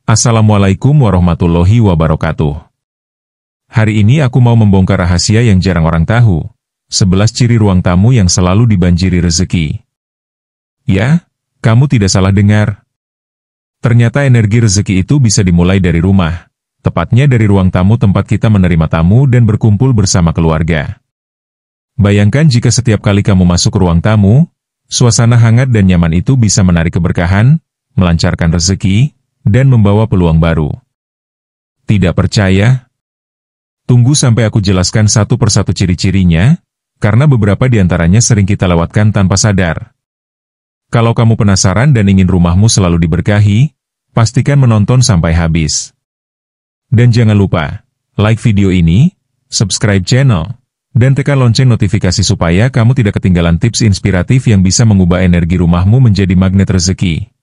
Assalamualaikum warahmatullahi wabarakatuh. Hari ini aku mau membongkar rahasia yang jarang orang tahu. 11 ciri ruang tamu yang selalu dibanjiri rezeki. Ya, kamu tidak salah dengar. Ternyata energi rezeki itu bisa dimulai dari rumah. Tepatnya dari ruang tamu tempat kita menerima tamu dan berkumpul bersama keluarga. Bayangkan jika setiap kali kamu masuk ke ruang tamu, suasana hangat dan nyaman itu bisa menarik keberkahan, melancarkan rezeki, dan membawa peluang baru. Tidak percaya? Tunggu sampai aku jelaskan satu persatu ciri-cirinya, karena beberapa di antaranya sering kita lewatkan tanpa sadar. Kalau kamu penasaran dan ingin rumahmu selalu diberkahi, pastikan menonton sampai habis. Dan jangan lupa, like video ini, subscribe channel, dan tekan lonceng notifikasi supaya kamu tidak ketinggalan tips inspiratif yang bisa mengubah energi rumahmu menjadi magnet rezeki.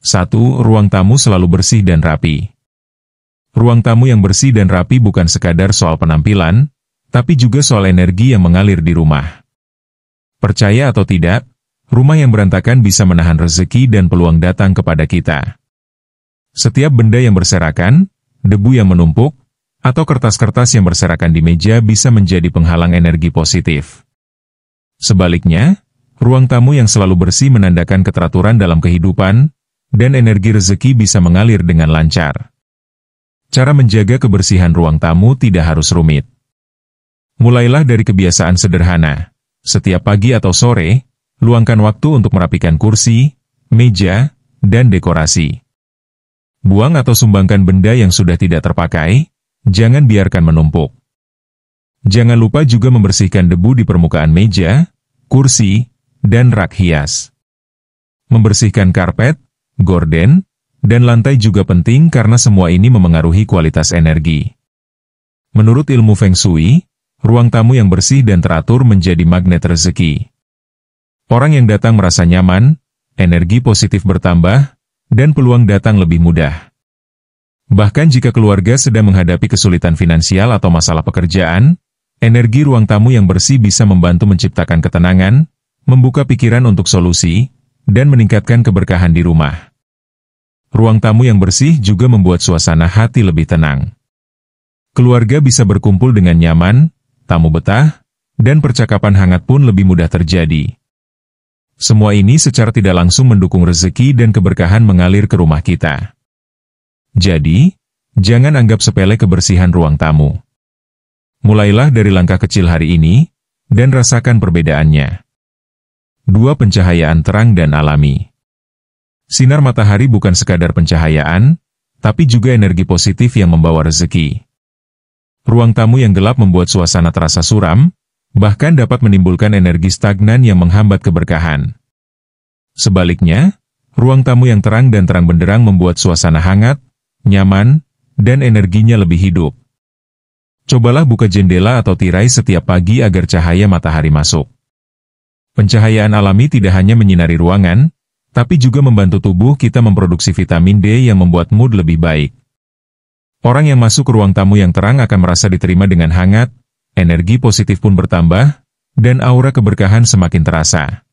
1. Ruang tamu selalu bersih dan rapi. Ruang tamu yang bersih dan rapi bukan sekadar soal penampilan, tapi juga soal energi yang mengalir di rumah. Percaya atau tidak, rumah yang berantakan bisa menahan rezeki dan peluang datang kepada kita. Setiap benda yang berserakan, debu yang menumpuk, atau kertas-kertas yang berserakan di meja bisa menjadi penghalang energi positif. Sebaliknya, ruang tamu yang selalu bersih menandakan keteraturan dalam kehidupan, dan energi rezeki bisa mengalir dengan lancar. Cara menjaga kebersihan ruang tamu tidak harus rumit. Mulailah dari kebiasaan sederhana. Setiap pagi atau sore, luangkan waktu untuk merapikan kursi, meja, dan dekorasi. Buang atau sumbangkan benda yang sudah tidak terpakai, jangan biarkan menumpuk. Jangan lupa juga membersihkan debu di permukaan meja, kursi, dan rak hias. Membersihkan karpet, gorden, dan lantai juga penting karena semua ini memengaruhi kualitas energi. Menurut ilmu Feng Shui, ruang tamu yang bersih dan teratur menjadi magnet rezeki. Orang yang datang merasa nyaman, energi positif bertambah, dan peluang datang lebih mudah. Bahkan jika keluarga sedang menghadapi kesulitan finansial atau masalah pekerjaan, energi ruang tamu yang bersih bisa membantu menciptakan ketenangan, membuka pikiran untuk solusi, dan meningkatkan keberkahan di rumah. Ruang tamu yang bersih juga membuat suasana hati lebih tenang. Keluarga bisa berkumpul dengan nyaman, tamu betah, dan percakapan hangat pun lebih mudah terjadi. Semua ini secara tidak langsung mendukung rezeki dan keberkahan mengalir ke rumah kita. Jadi, jangan anggap sepele kebersihan ruang tamu. Mulailah dari langkah kecil hari ini, dan rasakan perbedaannya. 2. Pencahayaan terang dan alami. Sinar matahari bukan sekadar pencahayaan, tapi juga energi positif yang membawa rezeki. Ruang tamu yang gelap membuat suasana terasa suram, bahkan dapat menimbulkan energi stagnan yang menghambat keberkahan. Sebaliknya, ruang tamu yang terang dan terang benderang membuat suasana hangat, nyaman, dan energinya lebih hidup. Cobalah buka jendela atau tirai setiap pagi agar cahaya matahari masuk. Pencahayaan alami tidak hanya menyinari ruangan, tapi juga membantu tubuh kita memproduksi vitamin D yang membuat mood lebih baik. Orang yang masuk ke ruang tamu yang terang akan merasa diterima dengan hangat, energi positif pun bertambah, dan aura keberkahan semakin terasa.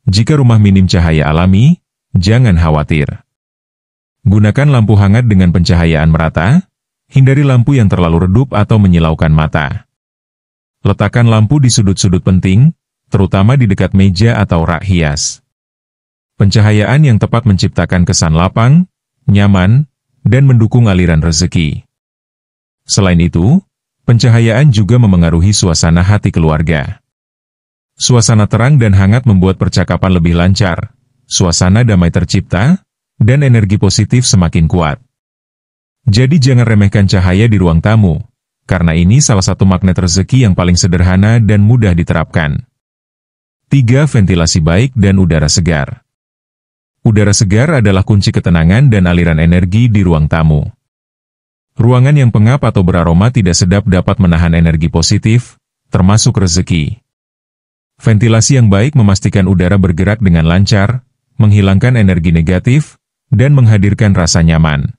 Jika rumah minim cahaya alami, jangan khawatir. Gunakan lampu hangat dengan pencahayaan merata, hindari lampu yang terlalu redup atau menyilaukan mata. Letakkan lampu di sudut-sudut penting, terutama di dekat meja atau rak hias. Pencahayaan yang tepat menciptakan kesan lapang, nyaman, dan mendukung aliran rezeki. Selain itu, pencahayaan juga memengaruhi suasana hati keluarga. Suasana terang dan hangat membuat percakapan lebih lancar, suasana damai tercipta, dan energi positif semakin kuat. Jadi jangan remehkan cahaya di ruang tamu, karena ini salah satu magnet rezeki yang paling sederhana dan mudah diterapkan. 3. Ventilasi baik dan udara segar. Udara segar adalah kunci ketenangan dan aliran energi di ruang tamu. Ruangan yang pengap atau beraroma tidak sedap dapat menahan energi positif, termasuk rezeki. Ventilasi yang baik memastikan udara bergerak dengan lancar, menghilangkan energi negatif, dan menghadirkan rasa nyaman.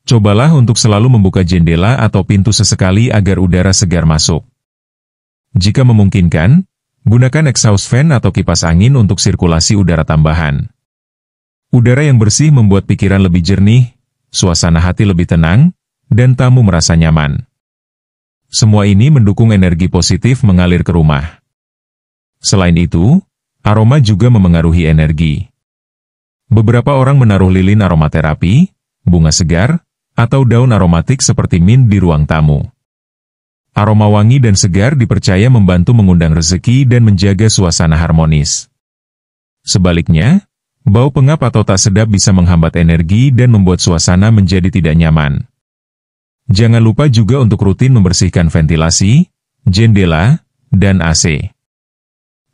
Cobalah untuk selalu membuka jendela atau pintu sesekali agar udara segar masuk. Jika memungkinkan, gunakan exhaust fan atau kipas angin untuk sirkulasi udara tambahan. Udara yang bersih membuat pikiran lebih jernih, suasana hati lebih tenang, dan tamu merasa nyaman. Semua ini mendukung energi positif mengalir ke rumah. Selain itu, aroma juga memengaruhi energi. Beberapa orang menaruh lilin aromaterapi, bunga segar, atau daun aromatik seperti mint di ruang tamu. Aroma wangi dan segar dipercaya membantu mengundang rezeki dan menjaga suasana harmonis. Sebaliknya, bau pengap atau tak sedap bisa menghambat energi dan membuat suasana menjadi tidak nyaman. Jangan lupa juga untuk rutin membersihkan ventilasi, jendela, dan AC.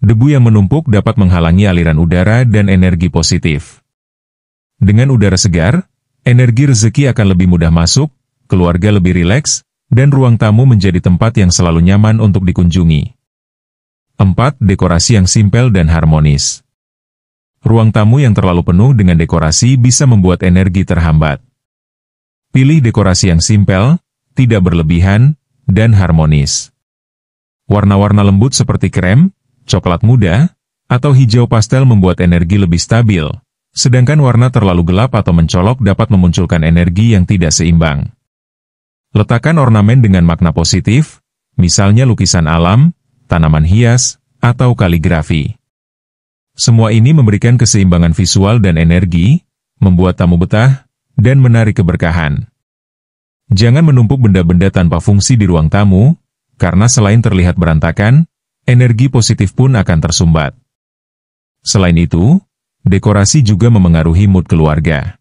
Debu yang menumpuk dapat menghalangi aliran udara dan energi positif. Dengan udara segar, energi rezeki akan lebih mudah masuk, keluarga lebih rileks, dan ruang tamu menjadi tempat yang selalu nyaman untuk dikunjungi. 4. Dekorasi yang simpel dan harmonis. Ruang tamu yang terlalu penuh dengan dekorasi bisa membuat energi terhambat. Pilih dekorasi yang simpel, tidak berlebihan, dan harmonis. Warna-warna lembut seperti krem, coklat muda, atau hijau pastel membuat energi lebih stabil, sedangkan warna terlalu gelap atau mencolok dapat memunculkan energi yang tidak seimbang. Letakkan ornamen dengan makna positif, misalnya lukisan alam, tanaman hias, atau kaligrafi. Semua ini memberikan keseimbangan visual dan energi, membuat tamu betah, dan menarik keberkahan. Jangan menumpuk benda-benda tanpa fungsi di ruang tamu, karena selain terlihat berantakan, energi positif pun akan tersumbat. Selain itu, dekorasi juga memengaruhi mood keluarga.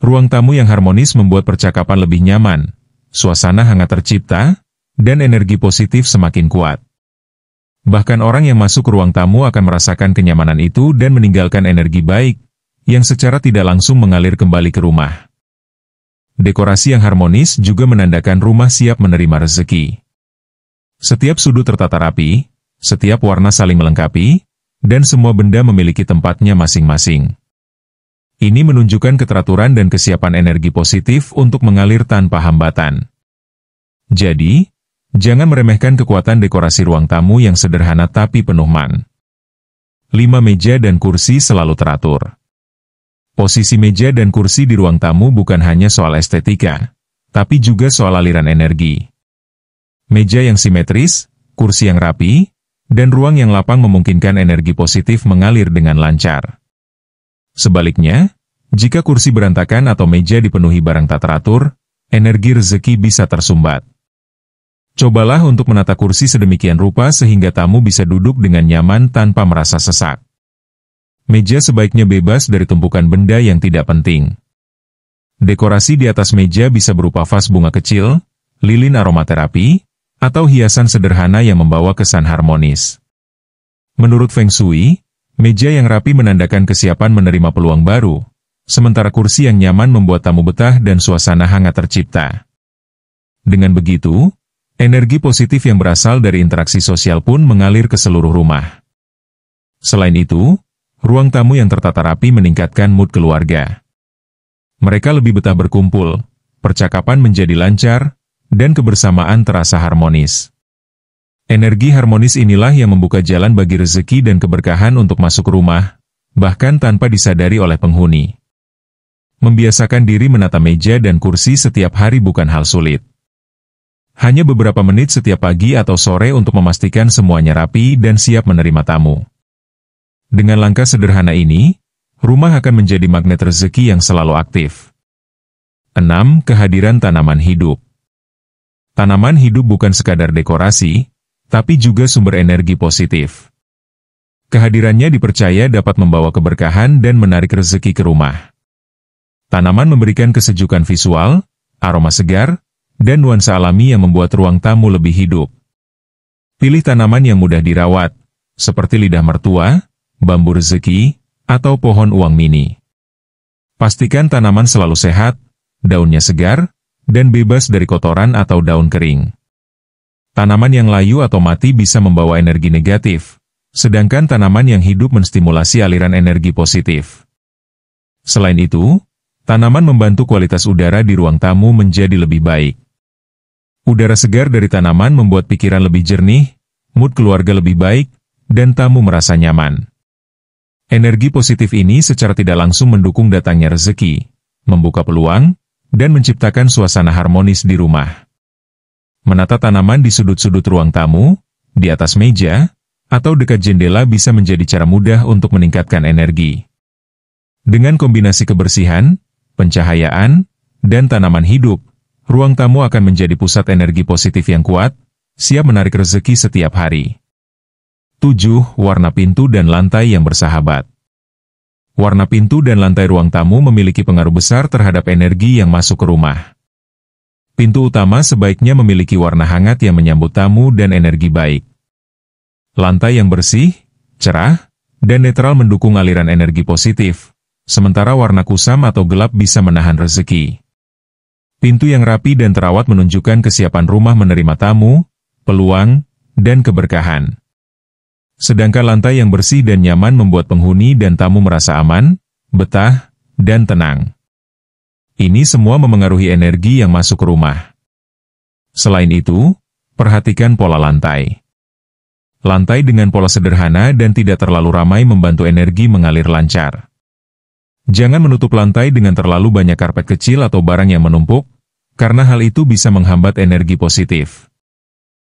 Ruang tamu yang harmonis membuat percakapan lebih nyaman, suasana hangat tercipta, dan energi positif semakin kuat. Bahkan orang yang masuk ke ruang tamu akan merasakan kenyamanan itu dan meninggalkan energi baik, yang secara tidak langsung mengalir kembali ke rumah. Dekorasi yang harmonis juga menandakan rumah siap menerima rezeki. Setiap sudut tertata rapi, setiap warna saling melengkapi, dan semua benda memiliki tempatnya masing-masing. Ini menunjukkan keteraturan dan kesiapan energi positif untuk mengalir tanpa hambatan. Jadi, jangan meremehkan kekuatan dekorasi ruang tamu yang sederhana tapi penuh man. 5. Meja dan kursi selalu teratur. Posisi meja dan kursi di ruang tamu bukan hanya soal estetika, tapi juga soal aliran energi. Meja yang simetris, kursi yang rapi, dan ruang yang lapang memungkinkan energi positif mengalir dengan lancar. Sebaliknya, jika kursi berantakan atau meja dipenuhi barang tak teratur, energi rezeki bisa tersumbat. Cobalah untuk menata kursi sedemikian rupa sehingga tamu bisa duduk dengan nyaman tanpa merasa sesak. Meja sebaiknya bebas dari tumpukan benda yang tidak penting. Dekorasi di atas meja bisa berupa vas bunga kecil, lilin aromaterapi, atau hiasan sederhana yang membawa kesan harmonis. Menurut Feng Shui, meja yang rapi menandakan kesiapan menerima peluang baru, sementara kursi yang nyaman membuat tamu betah dan suasana hangat tercipta. Dengan begitu, energi positif yang berasal dari interaksi sosial pun mengalir ke seluruh rumah. Selain itu, ruang tamu yang tertata rapi meningkatkan mood keluarga. Mereka lebih betah berkumpul, percakapan menjadi lancar, dan kebersamaan terasa harmonis. Energi harmonis inilah yang membuka jalan bagi rezeki dan keberkahan untuk masuk rumah, bahkan tanpa disadari oleh penghuni. Membiasakan diri menata meja dan kursi setiap hari bukan hal sulit. Hanya beberapa menit setiap pagi atau sore untuk memastikan semuanya rapi dan siap menerima tamu. Dengan langkah sederhana ini, rumah akan menjadi magnet rezeki yang selalu aktif. 6. Kehadiran tanaman hidup. Tanaman hidup bukan sekadar dekorasi, tapi juga sumber energi positif. Kehadirannya dipercaya dapat membawa keberkahan dan menarik rezeki ke rumah. Tanaman memberikan kesejukan visual, aroma segar, dan nuansa alami yang membuat ruang tamu lebih hidup. Pilih tanaman yang mudah dirawat, seperti lidah mertua, bambu rezeki, atau pohon uang mini. Pastikan tanaman selalu sehat, daunnya segar, dan bebas dari kotoran atau daun kering. Tanaman yang layu atau mati bisa membawa energi negatif, sedangkan tanaman yang hidup menstimulasi aliran energi positif. Selain itu, tanaman membantu kualitas udara di ruang tamu menjadi lebih baik. Udara segar dari tanaman membuat pikiran lebih jernih, mood keluarga lebih baik, dan tamu merasa nyaman. Energi positif ini secara tidak langsung mendukung datangnya rezeki, membuka peluang, dan menciptakan suasana harmonis di rumah. Menata tanaman di sudut-sudut ruang tamu, di atas meja, atau dekat jendela bisa menjadi cara mudah untuk meningkatkan energi. Dengan kombinasi kebersihan, pencahayaan, dan tanaman hidup, ruang tamu akan menjadi pusat energi positif yang kuat, siap menarik rezeki setiap hari. 7. Warna pintu dan lantai yang bersahabat. Warna pintu dan lantai ruang tamu memiliki pengaruh besar terhadap energi yang masuk ke rumah. Pintu utama sebaiknya memiliki warna hangat yang menyambut tamu dan energi baik. Lantai yang bersih, cerah, dan netral mendukung aliran energi positif, sementara warna kusam atau gelap bisa menahan rezeki. Pintu yang rapi dan terawat menunjukkan kesiapan rumah menerima tamu, peluang, dan keberkahan. Sedangkan lantai yang bersih dan nyaman membuat penghuni dan tamu merasa aman, betah, dan tenang. Ini semua memengaruhi energi yang masuk ke rumah. Selain itu, perhatikan pola lantai. Lantai dengan pola sederhana dan tidak terlalu ramai membantu energi mengalir lancar. Jangan menutup lantai dengan terlalu banyak karpet kecil atau barang yang menumpuk, karena hal itu bisa menghambat energi positif.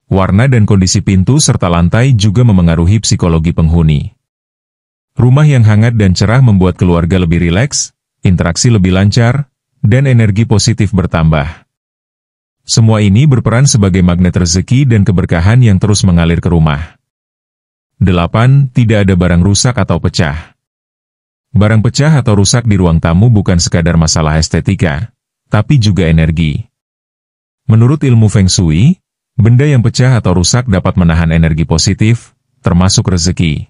Warna dan kondisi pintu serta lantai juga memengaruhi psikologi penghuni. Rumah yang hangat dan cerah membuat keluarga lebih rileks, interaksi lebih lancar, dan energi positif bertambah. Semua ini berperan sebagai magnet rezeki dan keberkahan yang terus mengalir ke rumah. 8. Tidak ada barang rusak atau pecah. Barang pecah atau rusak di ruang tamu bukan sekadar masalah estetika, tapi juga energi. Menurut ilmu Feng Shui, benda yang pecah atau rusak dapat menahan energi positif, termasuk rezeki.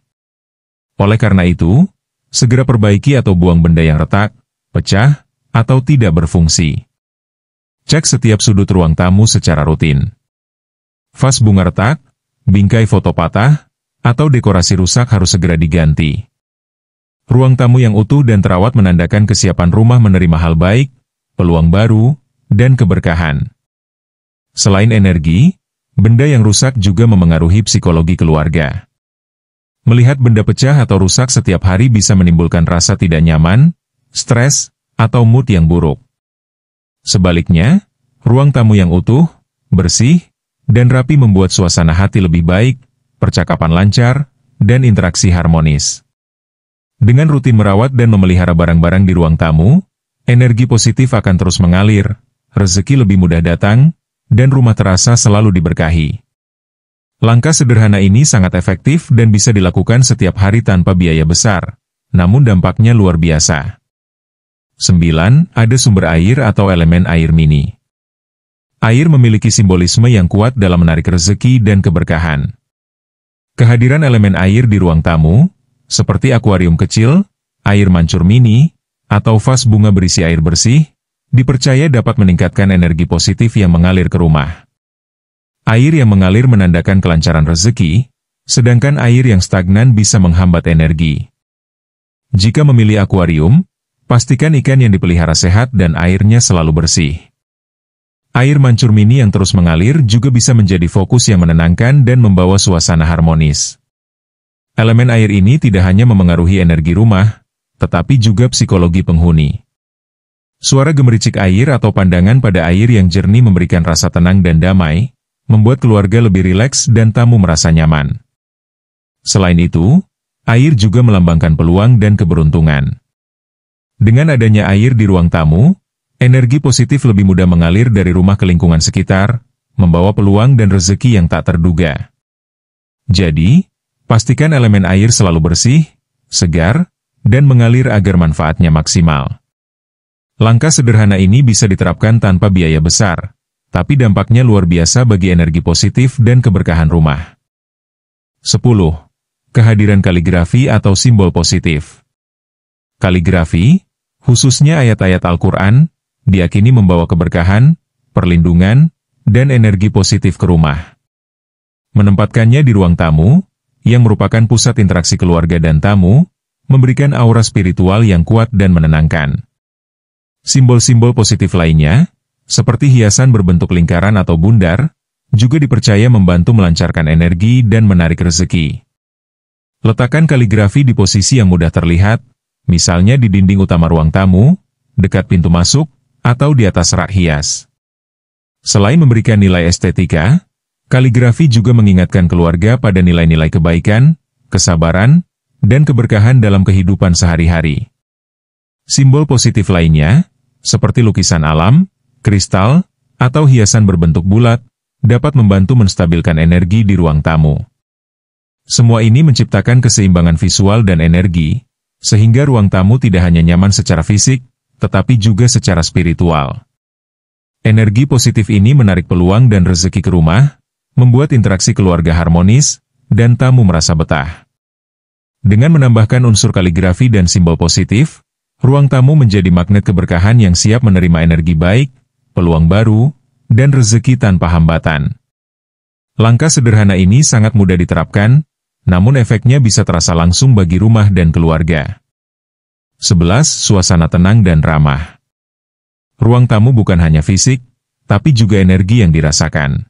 Oleh karena itu, segera perbaiki atau buang benda yang retak, pecah, atau tidak berfungsi. Cek setiap sudut ruang tamu secara rutin. Vas bunga retak, bingkai foto patah, atau dekorasi rusak harus segera diganti. Ruang tamu yang utuh dan terawat menandakan kesiapan rumah menerima hal baik, peluang baru, dan keberkahan. Selain energi, benda yang rusak juga memengaruhi psikologi keluarga. Melihat benda pecah atau rusak setiap hari bisa menimbulkan rasa tidak nyaman, stres, atau mood yang buruk. Sebaliknya, ruang tamu yang utuh, bersih, dan rapi membuat suasana hati lebih baik, percakapan lancar, dan interaksi harmonis. Dengan rutin merawat dan memelihara barang-barang di ruang tamu, energi positif akan terus mengalir, rezeki lebih mudah datang, dan rumah terasa selalu diberkahi. Langkah sederhana ini sangat efektif dan bisa dilakukan setiap hari tanpa biaya besar, namun dampaknya luar biasa. 9. Ada sumber air atau elemen air mini. Air memiliki simbolisme yang kuat dalam menarik rezeki dan keberkahan. Kehadiran elemen air di ruang tamu, seperti akuarium kecil, air mancur mini, atau vas bunga berisi air bersih, dipercaya dapat meningkatkan energi positif yang mengalir ke rumah. Air yang mengalir menandakan kelancaran rezeki, sedangkan air yang stagnan bisa menghambat energi. Jika memilih akuarium, pastikan ikan yang dipelihara sehat dan airnya selalu bersih. Air mancur mini yang terus mengalir juga bisa menjadi fokus yang menenangkan dan membawa suasana harmonis. Elemen air ini tidak hanya memengaruhi energi rumah, tetapi juga psikologi penghuni. Suara gemericik air atau pandangan pada air yang jernih memberikan rasa tenang dan damai, membuat keluarga lebih rileks dan tamu merasa nyaman. Selain itu, air juga melambangkan peluang dan keberuntungan. Dengan adanya air di ruang tamu, energi positif lebih mudah mengalir dari rumah ke lingkungan sekitar, membawa peluang dan rezeki yang tak terduga. Jadi, pastikan elemen air selalu bersih, segar, dan mengalir agar manfaatnya maksimal. Langkah sederhana ini bisa diterapkan tanpa biaya besar, tapi dampaknya luar biasa bagi energi positif dan keberkahan rumah. 10. Kehadiran kaligrafi atau simbol positif. Kaligrafi, khususnya ayat-ayat Al-Quran, diyakini membawa keberkahan, perlindungan, dan energi positif ke rumah. Menempatkannya di ruang tamu, yang merupakan pusat interaksi keluarga dan tamu, memberikan aura spiritual yang kuat dan menenangkan. Simbol-simbol positif lainnya, seperti hiasan berbentuk lingkaran atau bundar, juga dipercaya membantu melancarkan energi dan menarik rezeki. Letakkan kaligrafi di posisi yang mudah terlihat, misalnya di dinding utama ruang tamu, dekat pintu masuk, atau di atas rak hias. Selain memberikan nilai estetika, kaligrafi juga mengingatkan keluarga pada nilai-nilai kebaikan, kesabaran, dan keberkahan dalam kehidupan sehari-hari. Simbol positif lainnya, seperti lukisan alam, kristal, atau hiasan berbentuk bulat, dapat membantu menstabilkan energi di ruang tamu. Semua ini menciptakan keseimbangan visual dan energi, sehingga ruang tamu tidak hanya nyaman secara fisik, tetapi juga secara spiritual. Energi positif ini menarik peluang dan rezeki ke rumah, membuat interaksi keluarga harmonis, dan tamu merasa betah. Dengan menambahkan unsur kaligrafi dan simbol positif, ruang tamu menjadi magnet keberkahan yang siap menerima energi baik, peluang baru, dan rezeki tanpa hambatan. Langkah sederhana ini sangat mudah diterapkan, namun efeknya bisa terasa langsung bagi rumah dan keluarga. 11. Suasana tenang dan ramah. Ruang tamu bukan hanya fisik, tapi juga energi yang dirasakan.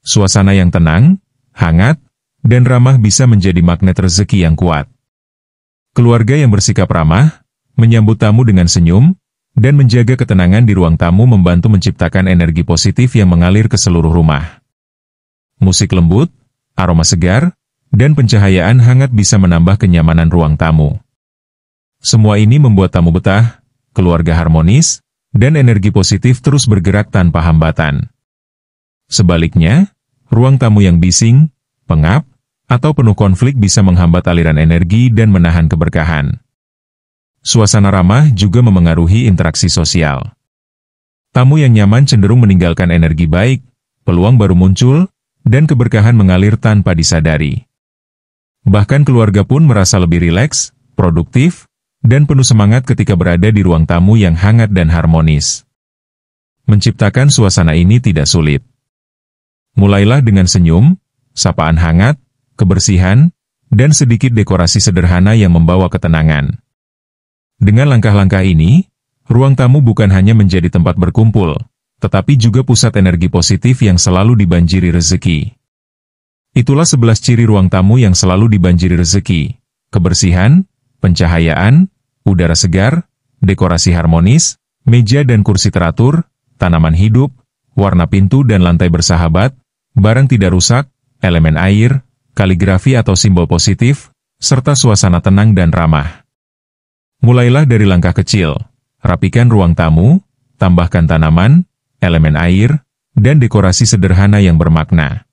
Suasana yang tenang, hangat, dan ramah bisa menjadi magnet rezeki yang kuat. Keluarga yang bersikap ramah, menyambut tamu dengan senyum, dan menjaga ketenangan di ruang tamu membantu menciptakan energi positif yang mengalir ke seluruh rumah. Musik lembut, aroma segar, dan pencahayaan hangat bisa menambah kenyamanan ruang tamu. Semua ini membuat tamu betah, keluarga harmonis, dan energi positif terus bergerak tanpa hambatan. Sebaliknya, ruang tamu yang bising, pengap, atau penuh konflik bisa menghambat aliran energi dan menahan keberkahan. Suasana ramah juga memengaruhi interaksi sosial. Tamu yang nyaman cenderung meninggalkan energi baik, peluang baru muncul, dan keberkahan mengalir tanpa disadari. Bahkan keluarga pun merasa lebih rileks, produktif, dan penuh semangat ketika berada di ruang tamu yang hangat dan harmonis. Menciptakan suasana ini tidak sulit. Mulailah dengan senyum, sapaan hangat, kebersihan, dan sedikit dekorasi sederhana yang membawa ketenangan. Dengan langkah-langkah ini, ruang tamu bukan hanya menjadi tempat berkumpul, tetapi juga pusat energi positif yang selalu dibanjiri rezeki. Itulah 11 ciri ruang tamu yang selalu dibanjiri rezeki: kebersihan, pencahayaan, udara segar, dekorasi harmonis, meja dan kursi teratur, tanaman hidup, warna pintu dan lantai bersahabat, barang tidak rusak, elemen air, kaligrafi atau simbol positif, serta suasana tenang dan ramah. Mulailah dari langkah kecil, rapikan ruang tamu, tambahkan tanaman, elemen air, dan dekorasi sederhana yang bermakna.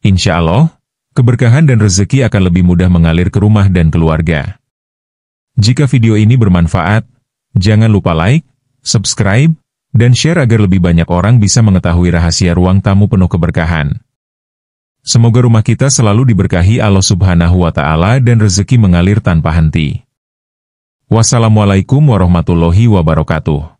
Insya Allah, keberkahan dan rezeki akan lebih mudah mengalir ke rumah dan keluarga. Jika video ini bermanfaat, jangan lupa like, subscribe, dan share agar lebih banyak orang bisa mengetahui rahasia ruang tamu penuh keberkahan. Semoga rumah kita selalu diberkahi Allah Subhanahu wa Ta'ala dan rezeki mengalir tanpa henti. Wassalamualaikum warahmatullahi wabarakatuh.